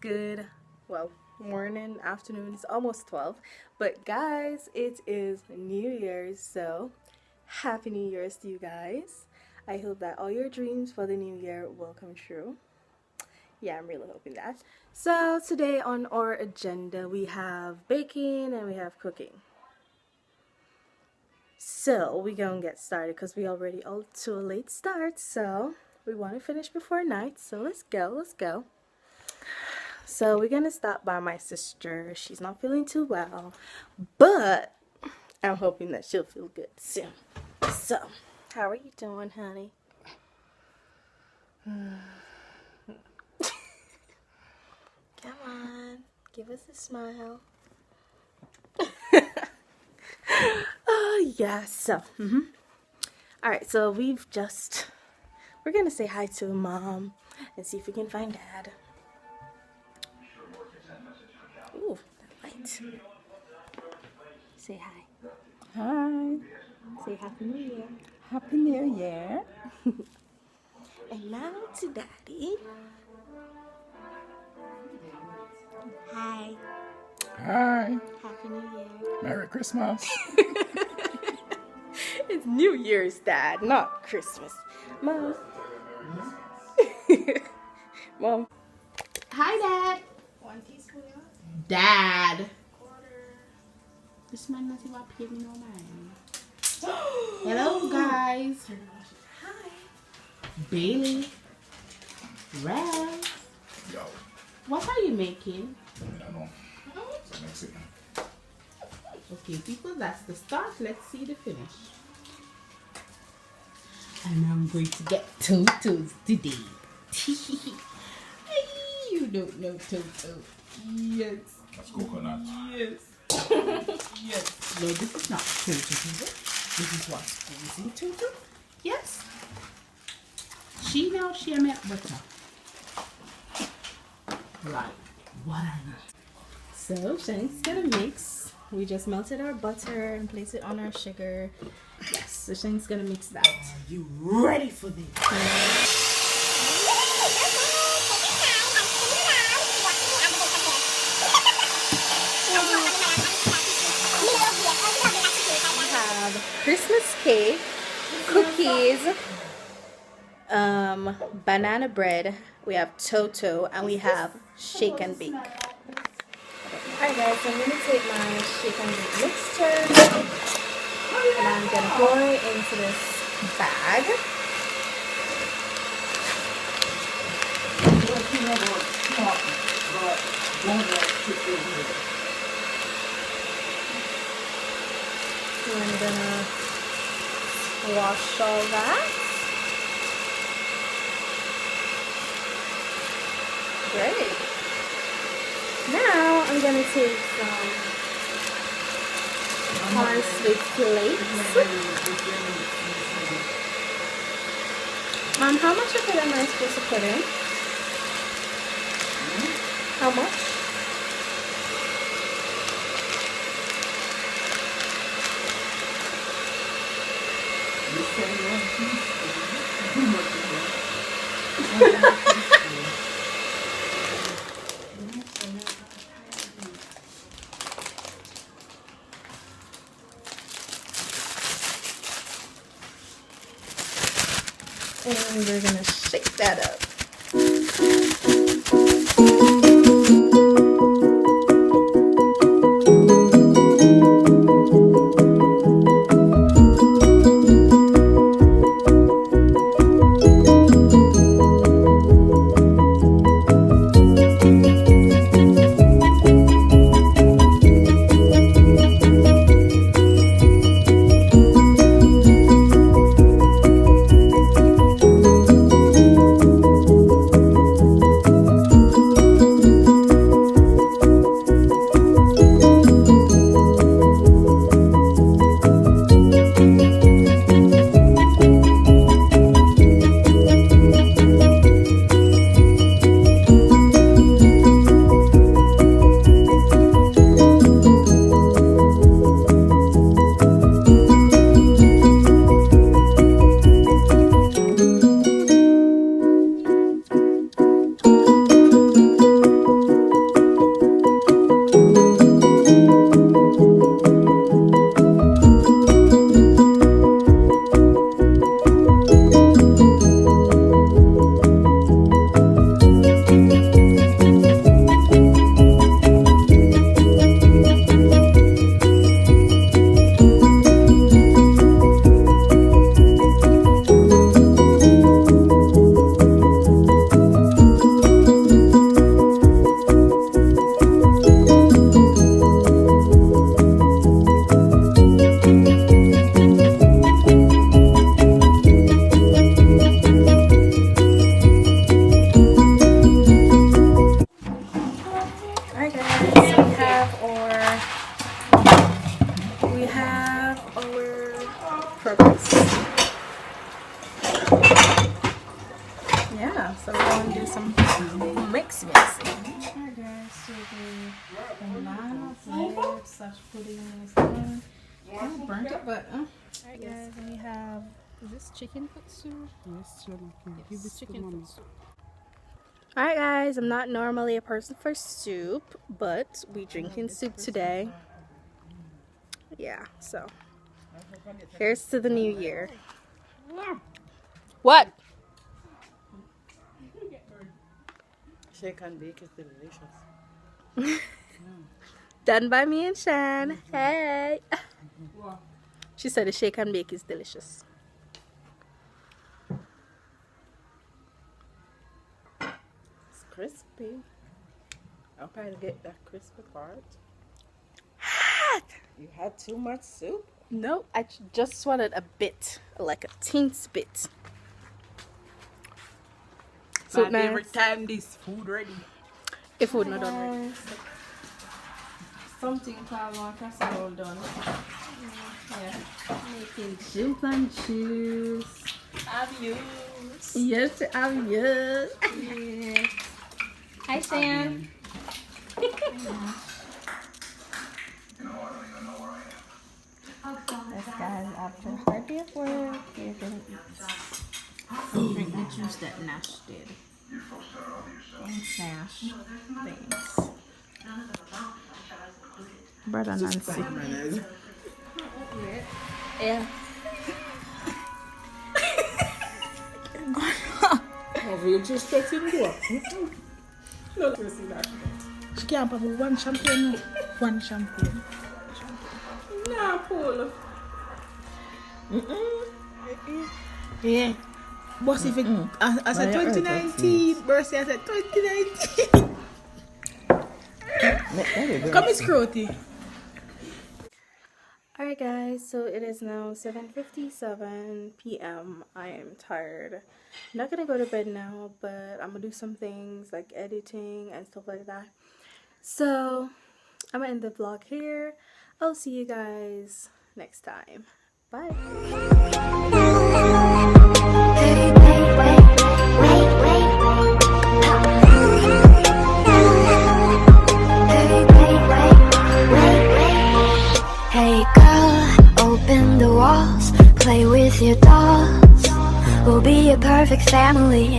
good, well, morning, afternoon. It's almost 12. But guys, it is New Year's, so Happy New Year's to you guys. I hope that all your dreams for the new year will come true. Yeah, I'm really hoping that. So today on our agenda, we have baking and we have cooking. So we're gonna get started because we already all to a late start. So we want to finish before night. So let's go. So we're gonna stop by my sister. She's not feeling too well, but I'm hoping that she'll feel good soon. So, how are you doing, honey? Come on, give us a smile. Oh yeah. So, all right. So we're gonna say hi to mom and see if we can find dad. Ooh, that light. Say hi. Hi. Say Happy New Year. Happy New Year. And now to Daddy. Hi. Hi. Happy New Year. Merry Christmas. It's New Year's, Dad, not Christmas. Mom. Mom. Hi, Dad. 1 teaspoon. Dad. This man not even pay me no mind. Hello, guys. Hi. Bailey. Rev. Yo. What are you making? I don't know. It's Mexican. Okay, people, that's the start. Let's see the finish. And I'm going to get Toto's today. You don't know Toto. Yes. That's coconut. Yes. Yes. No, this is not Toto, is it? This is what's using Toto. Yes. She now share milk butter. Right. What are you? So, Shani's gonna mix. We just melted our butter and placed it on our sugar. Yes, so Shani's gonna mix that. Are you ready for this? We have Christmas cake, cookies, banana bread, we have Toto, and we have shake and bake. Alright guys, so I'm going to take my shake and bake mixture and I'm going to pour it into this bag. So I'm going to wash all that. Great. Now I'm going to take some parsley flakes. How much of it am I supposed to put in? How much? And we're gonna shake that up. Yeah, so we're going to do some mixing. Alright guys, so the banana bread slash pudding is done. I burnt it, but Alright guys, and we have, is this chicken katsu? yes, give this chicken to mommy. katsu. Alright guys, I'm not normally a person for soup, but we drinking soup today. Yeah, so here's to the new year. What? Shake and bake is delicious. Done by me and Shan. Hey. She said the shake and bake is delicious. It's crispy. I'll try to get that crispy part. You had too much soup? No, I just wanted a bit, like a teensy bit. So My nice. favorite time, this food ready. If food not done ready. Something called one casserole done. Yeah. Making soup and cheese. Obvious. Yes, obvious. Yes. Hi, Sam. Yes, guys, after a hard day of work, we're gonna eat. Drink the juice that Nash did. Thanks, Nash. Thanks. Brother Nancy. Yeah. Have you just straight in the door? No, she can't have one champagne. One champagne. No, Paul. Yeah. Boss, if it, I said 2019, birthday, I said 2019. Come, Miss Crotty. Alright guys, so it is now 7:57 p.m. I am tired. I'm not gonna go to bed now, but I'm gonna do some things like editing and stuff like that. So I'm gonna end the vlog here. I'll see you guys next time. Bye. Hey girl, open the walls, play with your dolls. We'll be a perfect family.